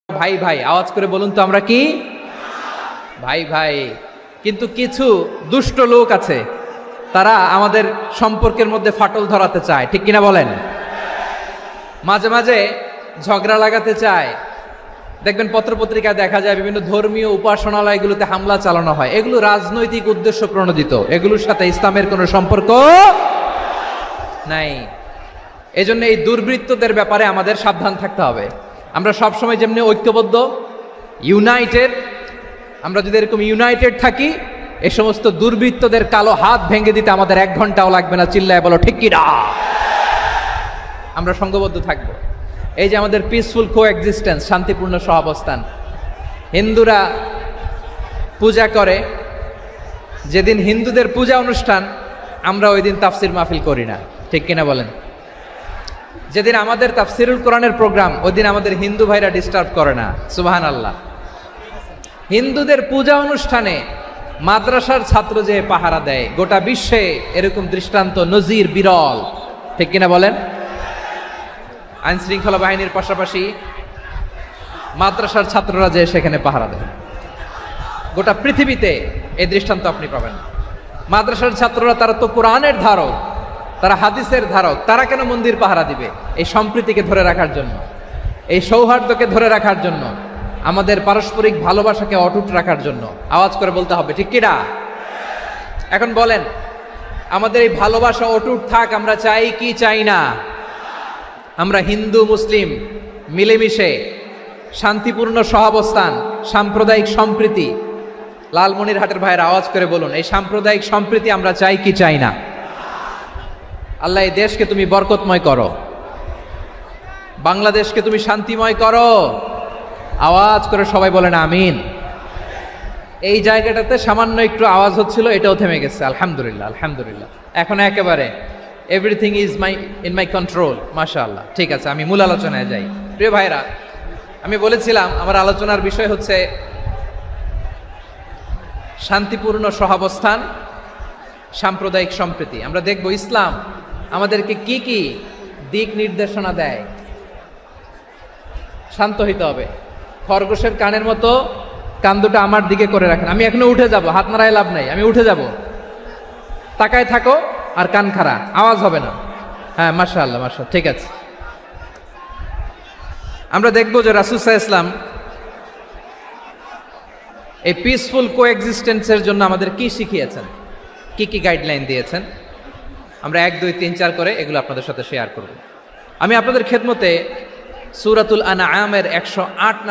ভাই ভাই আওয়াজ করে বলুন তো আমরা কি ভাই ভাই। কিন্তু কিছু দুষ্ট লোক আছে, তারা আমাদের সম্পর্কের মধ্যে ফাটল ধরাতে চায়, ঠিক কিনা বলেন? মাঝে মাঝে ঝগড়া লাগাতে চায়। দেখবেন পত্রপত্রিকায় দেখা যায় বিভিন্ন ধর্মীয় উপাসনালয়গুলোতে হামলা চালানো হয়। এগুলো রাজনৈতিক উদ্দেশ্য প্রণোদিত, এগুলোর সাথে ইসলামের কোনো সম্পর্ক নাই। এজন্য এই দুর্বৃত্তদের ব্যাপারে আমাদের সাবধান থাকতে হবে। আমরা সবসময় যেমনি ঐক্যবদ্ধ, ইউনাইটেড, আমরা যদি এরকম ইউনাইটেড থাকি, এই সমস্ত দুর্বৃত্তদের কালো হাত ভেঙে দিতে আমাদের 1 ঘন্টাও লাগবে না। চিল্লায় বলো ঠিক কিনা? আমরা সংঘবদ্ধ থাকবো। এই যে আমাদের পিসফুল কোএক্সিস্টেন্স, শান্তিপূর্ণ সহাবস্থান। হিন্দুরা পূজা করে, যেদিন হিন্দুদের পূজা অনুষ্ঠান আমরা ওই দিন তাফসির মাহফিল করি না, ঠিক কিনা বলেন? যেদিন আমাদের তাফসিরুল কোরআনের প্রোগ্রাম, ওই দিন আমাদের হিন্দু ভাইরা ডিস্টার্ব করে না। সুবহানাল্লাহ। হিন্দুদের পূজা অনুষ্ঠানে মাদ্রাসার ছাত্র যে পাহারা দেয়, গোটা বিশ্বে এরকম দৃষ্টান্ত নজির বিরল, ঠিক কিনা বলেন? আইন শৃঙ্খলা বাহিনীর পাশাপাশি মাদ্রাসার ছাত্ররা যে সেখানে পাহারা দেয়, গোটা পৃথিবীতে এই দৃষ্টান্ত আপনি পাবেন। মাদ্রাসার ছাত্ররা, তারা তো কোরআনের ধারক, তারা হাদিসের ধারক, তারা কেন মন্দির পাহারা দিবে? এই সম্প্রীতিকে ধরে রাখার জন্য, এই সৌহার্দ্যকে ধরে রাখার জন্য, আমাদের পারস্পরিক ভালোবাসাকে অটুট রাখার জন্য। আওয়াজ করে বলতে হবে ঠিক কিনা? এখন বলেন, আমাদের এই ভালোবাসা অটুট থাক আমরা চাই কি চাই না? আমরা হিন্দু মুসলিম মিলেমিশে শান্তিপূর্ণ সহাবস্থান, সাম্প্রদায়িক সম্প্রীতি, লালমনিরহাটের ভাইয়ের আওয়াজ করে বলুন, এই সাম্প্রদায়িক সম্প্রীতি আমরা চাই কি চাই না? আল্লাহ এই দেশকে তুমি বরকতময় করো, বাংলাদেশকে তুমি শান্তিময় করো। আওয়াজ করে সবাই বলেন আমিন। এই জায়গাটাতে সামান্য একটু আওয়াজ হচ্ছিল, এটাও থেমে গেছে। আলহামদুলিল্লাহ, আলহামদুলিল্লাহ। এখন একেবারে everything is in my control. মাশাআল্লাহ। ঠিক আছে, আমি মূল আলোচনায় যাই। প্রিয় ভাইরা, আমি বলেছিলাম আমার আলোচনার বিষয় হচ্ছে শান্তিপূর্ণ সহাবস্থান, সাম্প্রদায়িক সম্প্রীতি। আমরা দেখব ইসলাম আমাদেরকে কি কি দিক নির্দেশনা দেয়। শান্ত হইতে হবে। খরগোশের কানের মতো কান দুটো আমার দিকে করে রাখেন। আমি এখনো উঠে যাব, হাত নাড়ায় লাভ নাই, আমি উঠে যাব। তাকায় থাকো আর কান খাড়া, আওয়াজ হবে না। হ্যাঁ, মাশাআল্লাহ, মাশাআল্লাহ, ঠিক আছে। আমরা দেখব যে রাসূল সাল্লাল্লাহু আলাইহি ওয়াসাল্লাম এই পিসফুল কোএক্সিস্টেন্সের জন্য আমাদের কি শিখিয়েছেন, কি কি গাইডলাইন দিয়েছেন। আমরা 1, 2, 3, 4 করে এগুলো আপনাদের সাথে শেয়ার করব। আমি আপনাদের খেদমতে সূরাতুল আনআমের 108 নম্বর